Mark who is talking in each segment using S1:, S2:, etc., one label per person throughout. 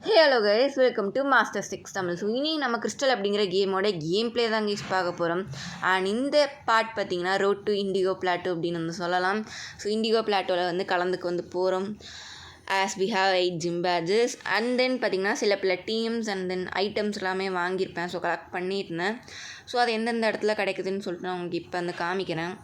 S1: Hello guys, welcome to master 6 Tamil. So இனி நம்ம crystal அப்படிங்கிற கேமோட கேம் ப்ளே தான் கைஸ் பார்க்க போகிறோம். அண்ட் இந்த பார்ட் பார்த்திங்கன்னா ரோட் டு இண்டிகோ பிளாட்டோ அப்படின்னு வந்து சொல்லலாம். ஸோ இண்டிகோ பிளாட்டோவில் வந்து கலந்துக்கு வந்து போகிறோம். As we have 8 gym badges and then பார்த்திங்கன்னா சில பல டீம்ஸ் அண்ட் தென் ஐட்டம்ஸ் எல்லாமே வாங்கியிருப்பேன். ஸோ கலெக்ட் பண்ணியிருந்தேன். ஸோ அது எந்தெந்த இடத்துல கிடைக்குதுன்னு சொல்லிட்டு நான் உங்களுக்கு இப்போ வந்து காமிக்கிறேன்.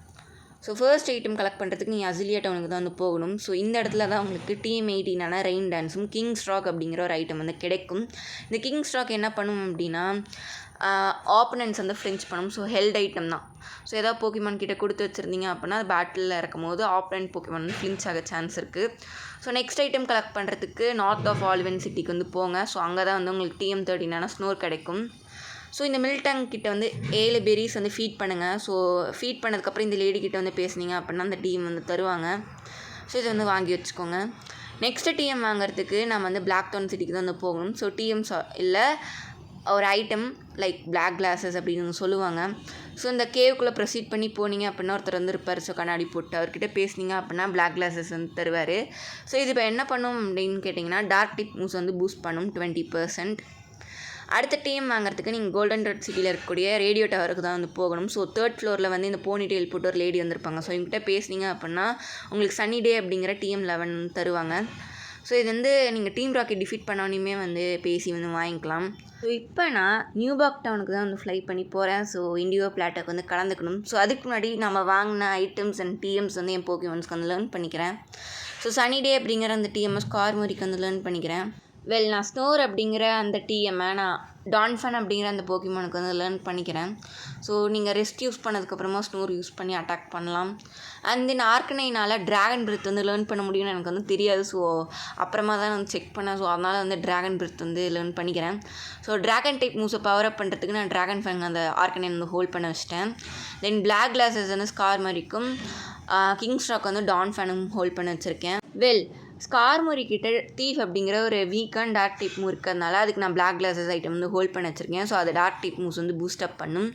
S1: ஸோ ஃபர்ஸ்ட் ஐட்டம் கலெக்ட் பண்ணுறதுக்கு நீங்கள் அசிலியா டவுனுக்கு தான் வந்து போகணும். ஸோ இந்த இடத்துல தான் உங்களுக்கு டீம் 18 ரெயின் டான்ஸும் கிங் ஸ்டாக் அப்படிங்கிற ஒரு ஐட்டம் வந்து கிடைக்கும். இந்த கிங் ஸ்டாக் என்ன பண்ணும் அப்படின்னா ஆப்பனன்ஸ் வந்து ஃப்ரெஞ்ச் பண்ணும். ஸோ ஹெல்ட் ஐட்டம் தான். ஸோ ஏதாவது போக்கிமான் கிட்ட கொடுத்து வச்சுருந்தீங்க அப்படின்னா அது பேட்டிலில் இருக்கும் போது ஆப்பனன்ட் போக்கிமான் வந்து ஃப்ளின்ச் ஆக சான்ஸ் இருக்குது. ஸோ நெக்ஸ்ட் ஐட்டம் கலெக்ட் பண்ணுறதுக்கு நார்த் ஆஃப் ஆலிவன் சிட்டிக்கு வந்து போங்க. ஸோ அங்கே தான் வந்து உங்களுக்கு TM 13 ஸ்னோர் கிடைக்கும். ஸோ இந்த மில்டங் கிட்ட வந்து 7 பெரிஸ் வந்து ஃபீட் பண்ணுங்கள். ஸோ ஃபீட் பண்ணதுக்கப்புறம் இந்த லேடி கிட்ட வந்து பேசுனீங்க அப்படின்னா அந்த டீம் வந்து தருவாங்க. ஸோ இதை வந்து வாங்கி வச்சுக்கோங்க. நெக்ஸ்ட்டு TM வாங்குறதுக்கு நம்ம வந்து பிளாக் டவுன் சிட்டிக்கு தான் வந்து போகணும். ஸோ TM இல்லை ஒரு ஐட்டம் லைக் பிளாக் கிளாஸஸ் அப்படின்னு சொல்லுவாங்க. ஸோ இந்த கேவுக்குள்ளே ப்ரொசீட் பண்ணி போனீங்க அப்படின்னா ஒருத்தர் வந்து இருப்பார். ஸோ கண்ணாடி போட்டு அவர்கிட்ட பேசுனீங்க அப்படின்னா பிளாக் கிளாஸஸ் வந்து தருவார். ஸோ இது இப்போ என்ன பண்ணும் அப்படின்னு கேட்டிங்கன்னா டார்க் டிப் மூவ்ஸ் வந்து பூஸ்ட் பண்ணும் 20%. அடுத்த டீம் வாங்குறதுக்கு நீங்கள் கோல்டன் ரெட் சிட்டியில் இருக்கக்கூடிய ரேடியோ டவருக்கு தான் வந்து போகணும். ஸோ 3rd ஃப்ளோரில் வந்து இந்த போனி டெயில் போட்டு ஒரு லேடி வந்திருப்பாங்க. ஸோ இவங்ககிட்ட பேசுனீங்க அப்படின்னா உங்களுக்கு சன்னி டே அப்படிங்கிற TM 11 தருவாங்க. ஸோ இது வந்து நீங்கள் டீம் ராக்கெட் டிஃபீட் பண்ணோன்னே வந்து பேசி வந்து வாங்கிக்கலாம். ஸோ இப்போ நான் நியூபாக் டவுனுக்கு தான் வந்து ஃப்ளை பண்ணி போகிறேன். ஸோ இண்டிகோ பிளாட்டுக்கு வந்து கலந்துக்கணும். ஸோ அதுக்கு முன்னாடி நம்ம வாங்கின ஐட்டம்ஸ் அண்ட் TMs வந்து என் போக்கிமான்ஸ்க்கு வந்து லேர்ன் பண்ணிக்கிறேன். ஸோ சன்னி டே அப்படிங்கிற அந்த TMS கார்மோரிக்கு வந்து லேர்ன் பண்ணிக்கிறேன். நான் ஸ்னோர் அப்படிங்கிற அந்த TMஐ நான் டான்ஃபன் அப்படிங்கிற அந்த போக்கிமானுக்கு வந்து லேர்ன் பண்ணிக்கிறேன். ஸோ நீங்கள் ரெஸ்ட் யூஸ் பண்ணதுக்கப்புறமா ஸ்னோர் யூஸ் பண்ணி அட்டாக் பண்ணலாம். அண்ட் தென் ஆர்கனைனால் ட்ராகன் பிரெத் வந்து லேர்ன் பண்ண முடியும்னு எனக்கு வந்து தெரியாது. ஸோ அப்புறமா தான் வந்து செக் பண்ணேன். ஸோ அதனால் வந்து ட்ராகன் பிரெத் வந்து லேர்ன் பண்ணிக்கிறேன். ஸோ ட்ராகன் டைப் மூவ்ஸை பவர் அப் பண்ணுறதுக்கு நான் ட்ராகன் ஃபேங் அந்த ஆர்கனை வந்து ஹோல்ட் பண்ண வச்சிட்டேன். தென் பிளாக் கிளாஸஸ் வந்து ஸ்கார் மாதிரிக்கும் கிங் ஸ்டாக் வந்து டான் ஃபேனும் ஹோல்ட் பண்ண வச்சுருக்கேன். ஸ்கார்மோரி கிட்ட தீஃப் அப்படிங்கிற ஒரு weak and dark type move இருக்கிறதுனால அதுக்கு நான் பிளாக் கிளாஸஸ் ஐட்டம் வந்து ஹோல்ட் பண்ண வச்சுருக்கேன். ஸோ அது டார்க் டைப் மூவ்ஸ் வந்து பூஸ்ட் அப் பண்ணும்.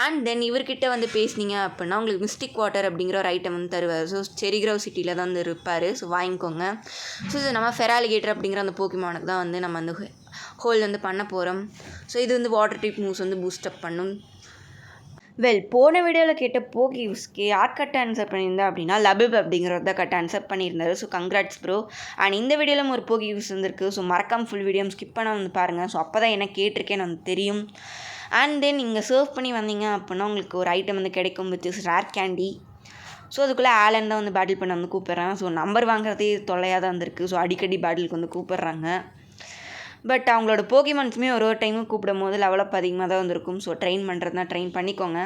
S1: அண்ட் தென் இவர்கிட்ட வந்து பேசுனீங்க அப்படின்னா உங்களுக்கு மிஸ்டிக் வாட்டர் அப்படிங்கிற ஒரு ஐட்டம் வந்து தருவார். ஸோ செரிகிரவ் சிட்டியில் தான் வந்து இருப்பார். ஸோ வாங்கிக்கோங்க. ஸோ இது நம்ம ஃபெராலிகேட்டர் அப்படிங்கிற அந்த போக்கிமானுக்கு தான் வந்து நம்ம வந்து ஹோல்ட் வந்து பண்ண போகிறோம். ஸோ இது வந்து வாட்டர் டைப் மூவ்ஸ் வந்து பூஸ்ட் அப் பண்ணும். போன வீடியோவில் கேட்ட போகிவ்ஸ்க்கு யார் கட்ட ஆன்சர் பண்ணியிருந்தா அப்படின்னா லபிப் அப்படிங்கிறத தான் கட்ட ஆன்சர் பண்ணியிருந்தாரு. So congrats bro. அண்ட் இந்த வீடியோவில் ஒரு போகிவ்ஸ் வந்துருக்கு. ஸோ மறக்காம ஃபுல் வீடியோ ஸ்கிப் பண்ண வந்து பாருங்கள். ஸோ அப்போ தான் என்ன கேட்டிருக்கேன்னு வந்து தெரியும். அண்ட் தென் நீங்கள் சர்வ் பண்ணி வந்தீங்க அப்படின்னா உங்களுக்கு ஒரு ஐட்டம் வந்து கிடைக்கும் with is rare candy. So அதுக்குள்ளே ஆலன் தான் வந்து பேட்டில் பண்ண வந்து கூப்பிட்றேன். ஸோ நம்பர் வாங்குறதே தொல்லையாக தான் வந்திருக்கு. ஸோ அடிக்கடி பேட்டிலுக்கு வந்து கூப்பிட்றாங்க. பட் அவங்களோட போக்கிமான்ஸுமே ஒரு டைமும் கூப்பிடும் போது லெவலப் அதிகமாக தான் வந்திருக்கும். ஸோ ட்ரெயின் பண்ணுறதுனா ட்ரெயின் பண்ணிக்கோங்க.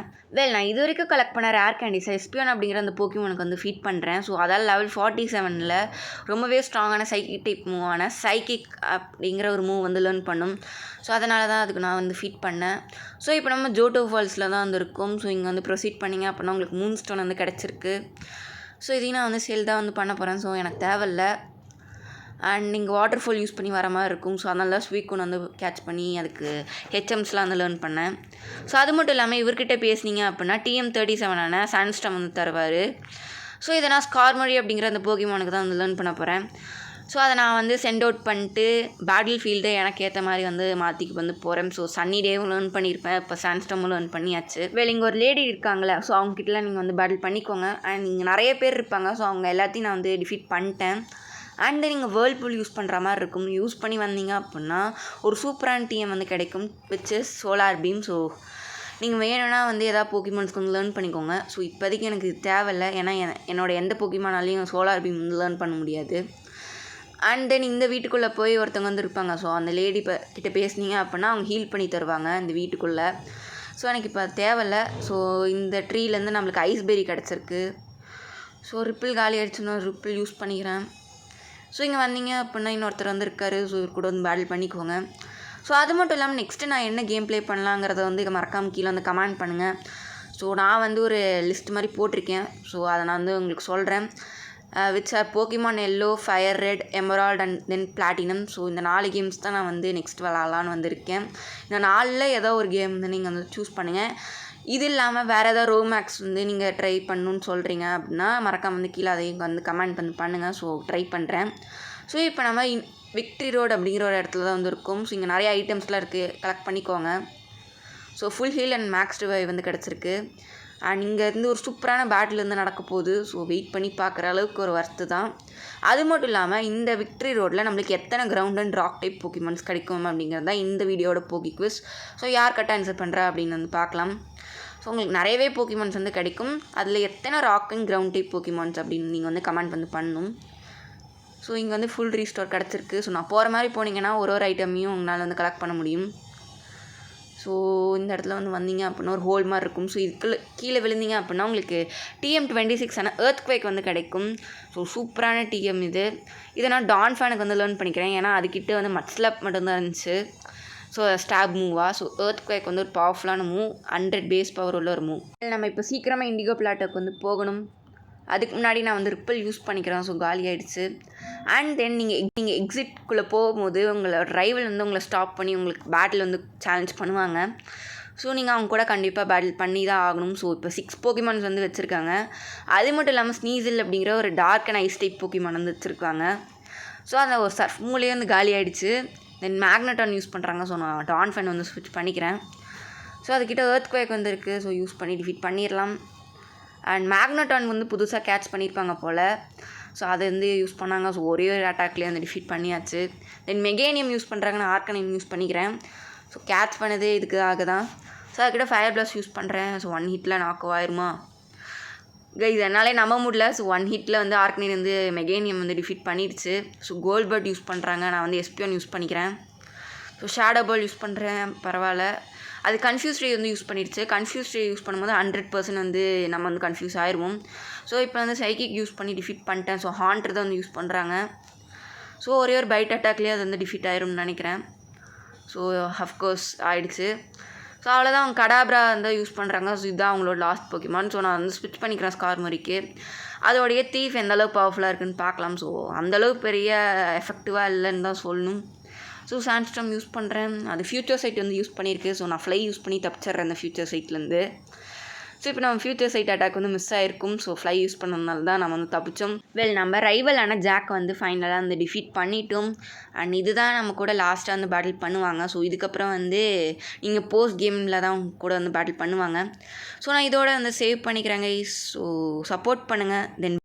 S1: நான் இது வரைக்கும் கலெக்ட் பண்ண ரேர் கேண்டிஸை எஸ்பியான் அப்படிங்கிற அந்த போக்கிமானுக்கு வந்து ஃபீட் பண்ணுறேன். ஸோ அதால் லெவல் 47 ரொம்பவே ஸ்ட்ராங்கான சைக்கிக் டைப் மூவான சைக்கிக் அப்படிங்கிற ஒரு மூவ் வந்து லேர்ன் பண்ணும். ஸோ அதனால தான் அதுக்கு நான் வந்து ஃபீட் பண்ணேன். ஸோ இப்போ நம்ம ஜோட்டோ ஃபால்ஸில் தான் வந்து இருக்கோம். ஸோ இங்கே வந்து ப்ரொசீட் பண்ணிங்க அப்படின்னா உங்களுக்கு மூன் ஸ்டோன் வந்து கிடச்சிருக்கு. ஸோ இதையும் நான் வந்து சேல் தான் வந்து பண்ண போகிறேன். ஸோ எனக்கு தேவையில்லை. அண்ட் நீங்கள் வாட்டர் ஃபால் யூஸ் பண்ணி வர மாதிரி இருக்கும். ஸோ அதனால தான் ஸ்வீக்கொன்று வந்து கேட்ச் பண்ணி அதுக்கு HMஸ்லாம் வந்து லேர்ன் பண்ணேன். ஸோ அது மட்டும் இல்லாமல் இவர்கிட்ட பேசுனீங்க அப்படின்னா TM 37 சாண்ட்ஸ்டாம் வந்து தருவார். ஸோ இதை நான் ஸ்கார்மோரி அப்படிங்கிற அந்த போக்கிமானுக்கு தான் வந்து லேர்ன் பண்ண போகிறேன். ஸோ அதை நான் வந்து சென்ட் அவுட் பண்ணிட்டு பேட்டில் ஃபீல்டை எனக்கு ஏற்ற மாதிரி வந்து மாற்றிக்கு வந்து போகிறேன். ஸோ சன்னி டேவும் லேர்ன் பண்ணியிருப்பேன். இப்போ சாண்ட்ஸ்டாமும் லேர்ன் பண்ணியாச்சு. இங்கே ஒரு லேடி இருக்காங்களே, ஸோ அவங்ககிட்டலாம் நீங்கள் வந்து பேட்டில் பண்ணிக்கோங்க. அண்ட் நீங்கள் நிறைய பேர் இருப்பாங்க. ஸோ அவங்க எல்லாத்தையும் நான் வந்து டிஃபீட் பண்ணிட்டேன். அண்ட் நீங்கள் வேர்ல்பூல் யூஸ் பண்ணுற மாதிரி இருக்கும். யூஸ் பண்ணி வந்தீங்க அப்படின்னா ஒரு சூப்பரான TM வந்து கிடைக்கும் which is solar beam. So நீங்கள் வேணும்னா வந்து எதாவது போக்கிமான்ஸ்க்கு வந்து லேர்ன் பண்ணிக்கோங்க. ஸோ இப்போதைக்கு எனக்கு இது தேவையில்லை. ஏன்னா என்னோட எந்த போக்கிமானாலையும் சோலார் பீம் வந்து லேர்ன் பண்ண முடியாது. அண்ட் தென் இந்த வீட்டுக்குள்ளே போய் ஒருத்தவங்க வந்து இருப்பாங்க. ஸோ அந்த லேடி கிட்ட பேசுனீங்க அப்படின்னா அவங்க ஹீல் பண்ணி தருவாங்க இந்த வீட்டுக்குள்ளே. ஸோ எனக்கு இப்போ தேவையில்லை. ஸோ இந்த ட்ரீலேருந்து நம்மளுக்கு ஐஸ்பெரி கிடச்சிருக்கு. ஸோ ரிப்பிள் காலி ஆகிடுச்சுன்னா ரிப்பிள் யூஸ் பண்ணிக்கிறேன். ஸோ இங்கே வந்தீங்க அப்படின்னா இன்னொருத்தர் வந்து இருக்கார். ஸோ இவர் கூட வந்து பேட்டில் பண்ணிக்கோங்க. ஸோ அது மட்டும் இல்லாமல் நெக்ஸ்ட்டு நான் என்ன கேம் ப்ளே பண்ணலாங்கிறத வந்து மறக்காமல் கீழே வந்து கமெண்ட் பண்ணுங்கள். ஸோ நான் வந்து ஒரு லிஸ்ட் மாதிரி போட்டிருக்கேன். ஸோ அதை நான் வந்து உங்களுக்கு சொல்கிறேன். Which are Pokemon yellow, fire red, emerald and then platinum. So இந்த 4 கேம்ஸ் தான் நான் வந்து நெக்ஸ்ட் விளாட்லான்னு வந்திருக்கேன். இந்த 4ல் ஏதோ ஒரு கேம் வந்து நீங்கள் வந்து சூஸ் பண்ணுங்கள். இது இல்லாமல் வேறு ஏதாவது ரோமேக்ஸ் வந்து நீங்கள் ட்ரை பண்ணணுன்னு சொல்கிறீங்க அப்படின்னா மறக்காம வந்து கீழே அதையும் வந்து கமெண்ட் வந்து பண்ணுங்கள். ஸோ ட்ரை பண்ணுறேன். ஸோ இப்போ நம்ம விக்ட்ரி ரோடு அப்படிங்கிற ஒரு இடத்துல தான் வந்து இருக்கும். ஸோ இங்கே நிறைய ஐட்டம்ஸ்லாம் இருக்குது, கலெக்ட் பண்ணிக்கோங்க. So full heal and max revive வந்து கிடச்சிருக்கு. அண்ட் இங்கேருந்து ஒரு சூப்பரான பேட்டில் வந்து நடக்க போகுது. ஸோ வெயிட் பண்ணி பார்க்குற அளவுக்கு ஒரு ஒர்த்து தான். அது மட்டும் இல்லாமல் இந்த விக்ட்ரி ரோடில் நம்மளுக்கு எத்தனை ground and rock type Pokémons கிடைக்கும் அப்படிங்கிறது தான் இந்த வீடியோட போக்கி குவிஸ். ஸோ யார் கரெக்டாக ஆன்சர் பண்ணுறா அப்படின்னு வந்து பார்க்கலாம். ஸோ உங்களுக்கு நிறையவே போக்கிமான்ஸ் வந்து கிடைக்கும். அதில் எத்தனை rock and ground type Pokémons அப்படின்னு நீங்கள் வந்து கமெண்ட் வந்து பண்ணணும். ஸோ இங்கே வந்து ஃபுல் ரீஸ்டோர் கிடச்சிருக்கு. ஸோ நான் போகிற மாதிரி போனீங்கன்னா ஒரு ஐட்டமையும் உங்களால் வந்து கலெக்ட் பண்ண முடியும். ஸோ இந்த இடத்துல வந்து வந்தீங்க அப்படின்னா ஒரு ஹோல் மாதிரி இருக்கும். ஸோ இதுக்குள்ளே கீழே விழுந்தீங்க அப்படின்னா உங்களுக்கு TM26 எர்த்குவேக் வந்து கிடைக்கும். ஸோ சூப்பரான டிஎம் இது. இதை நான் டான் ஃபேனுக்கு வந்து லேர்ன் பண்ணிக்கிறேன். ஏன்னா அதுக்கிட்ட வந்து மட்ஸ்லப் மட்டும்தான் இருந்துச்சு. ஸோ ஸ்டாப் மூவாக. ஸோ எர்த்குவேக் வந்து ஒரு பவர்ஃபுல்லான மூவ், 100 பேஸ் பவர் உள்ள ஒரு மூவ். நம்ம இப்போ சீக்கிரமாக இண்டிகோ பிளாட்டோக்கு வந்து போகணும். அதுக்கு முன்னாடி நான் வந்து ரிப்பிள் யூஸ் பண்ணிக்கிறேன். ஸோ காலி ஆகிடுச்சு. அண்ட் தென் நீங்கள் எக்ஸிட்குள்ளே போகும்போது உங்களோட ரைவல் வந்து உங்களை ஸ்டாப் பண்ணி உங்களுக்கு பேட்டில் வந்து சேலஞ்ச் பண்ணுவாங்க. ஸோ நீங்கள் அவங்க கூட கண்டிப்பாக பேட்டில் பண்ணி தான் ஆகணும். ஸோ இப்போ 6 போக்கிமான்ஸ் வந்து வச்சுருக்காங்க. அது மட்டும் இல்லாமல் ஸ்னீசில் அப்படிங்கிற ஒரு dark and ice type Pokemon வந்து வச்சுருக்காங்க. ஸோ அந்த ஒரு சர்ஃப் மூலையே வந்து காலி ஆகிடுச்சு. தென் மேக்னட்டான் யூஸ் பண்ணுறாங்க. ஸோ நான் டான் ஃபேன் வந்து ஸ்விட்ச் பண்ணிக்கிறேன். ஸோ அதுக்கிட்ட எர்த்குவேக் வந்து இருக்குது. ஸோ யூஸ் பண்ணி டிஃபீட் பண்ணிடலாம். அண்ட் மேக்னட்டான் வந்து புதுசாக கேட்ச் பண்ணியிருப்பாங்க போல். ஸோ அதை வந்து யூஸ் பண்ணாங்க. ஸோ ஒரே ஒரு அட்டாக்லேயே வந்து டிஃபீட் பண்ணியாச்சு. தென் மெகேனியம் யூஸ் பண்ணுறாங்க. நான் ஆர்கனைம் யூஸ் பண்ணிக்கிறேன். ஸோ கேட்ச் பண்ணதே இதுக்காக தான். ஸோ அதுக்கிட்ட ஃபயர் பிளாஸ்ட் யூஸ் பண்ணுறேன். ஸோ 1 ஹிட்டில் நாக்கோ ஆயிருமா இது என்னாலே நம்ப முடியல. ஸோ 1 ஹிட்டில் வந்து ஆர்கனைன் வந்து மெகேனியம் வந்து டிஃபீட் பண்ணிடுச்சு. ஸோ கோல்ட் பர்ட் யூஸ் பண்ணுறாங்க. நான் வந்து SP1 யூஸ் பண்ணிக்கிறேன். ஸோ ஷேடோ பால் யூஸ் பண்ணுறேன். பரவாயில்ல. அது கன்ஃபியூஸ் ரே வந்து யூஸ் பண்ணிடுச்சு. கன்ஃபியூஸ் ரே யூஸ் பண்ணும்போது 100% வந்து நம்ம வந்து கன்ஃபியூஸ் ஆயிடுவோம். ஸோ இப்போ வந்து சைக்கிக் யூஸ் பண்ணி டிஃபீட் பண்ணிட்டேன். ஸோ ஹாண்டர் தான் வந்து யூஸ் பண்ணுறாங்க. ஸோ ஒரே ஒரு பைட் அட்டாக்லேயே அது வந்து டிஃபீட் ஆயிரும்னு நினைக்கிறேன். ஸோ அஃப்கோர்ஸ் ஆகிடுச்சு. ஸோ அவ்வளோதான். அவங்க கடாப்ரா வந்து யூஸ் பண்ணுறாங்க. ஸோ இதுதான் அவங்களோட லாஸ்ட் போக்கிமான். ஸோ நான் வந்து ஸ்விட்ச் பண்ணிக்கிறேன் ஸ்கார்மரிக்கு. அதோடைய தீஃப் எந்தளவுக்கு பவர்ஃபுல்லாக இருக்குதுன்னு பார்க்கலாம். ஸோ அந்தளவுக்கு பெரிய எஃபெக்டிவாக இல்லைன்னு தான் சொல்லணும். ஸோ சாண்ட்ஸ்டார்ம் யூஸ் பண்ணுறேன். அது ஃபியூச்சர் சைட் வந்து யூஸ் பண்ணியிருக்கு. ஸோ நான் ஃப்ளை யூஸ் பண்ணி தப்பிச்சிட்றேன் அந்த ஃபியூச்சர் சைட்லேருந்து. ஸோ இப்போ நம்ம ஃபியூச்சர் சைட் அட்டாக் வந்து மிஸ் ஆகிருக்கும். ஸோ ஃப்ளை யூஸ் பண்ணதுனால தான் நம்ம வந்து தப்பிச்சோம். நம்ம ரைவலான ஜாக் வந்து ஃபைனலாக வந்து டிஃபீட் பண்ணிட்டோம். அண்ட் இதுதான் நம்ம கூட லாஸ்ட்டாக வந்து பேட்டில் பண்ணுவாங்க. ஸோ இதுக்கப்புறம் வந்து நீங்கள் போஸ்ட் கேமில் தான் கூட வந்து பேட்டில் பண்ணுவாங்க. ஸோ நான் இதோட வந்து சேவ் பண்ணிக்கிறேங்க. ஸோ சப்போர்ட் பண்ணுங்கள். தென்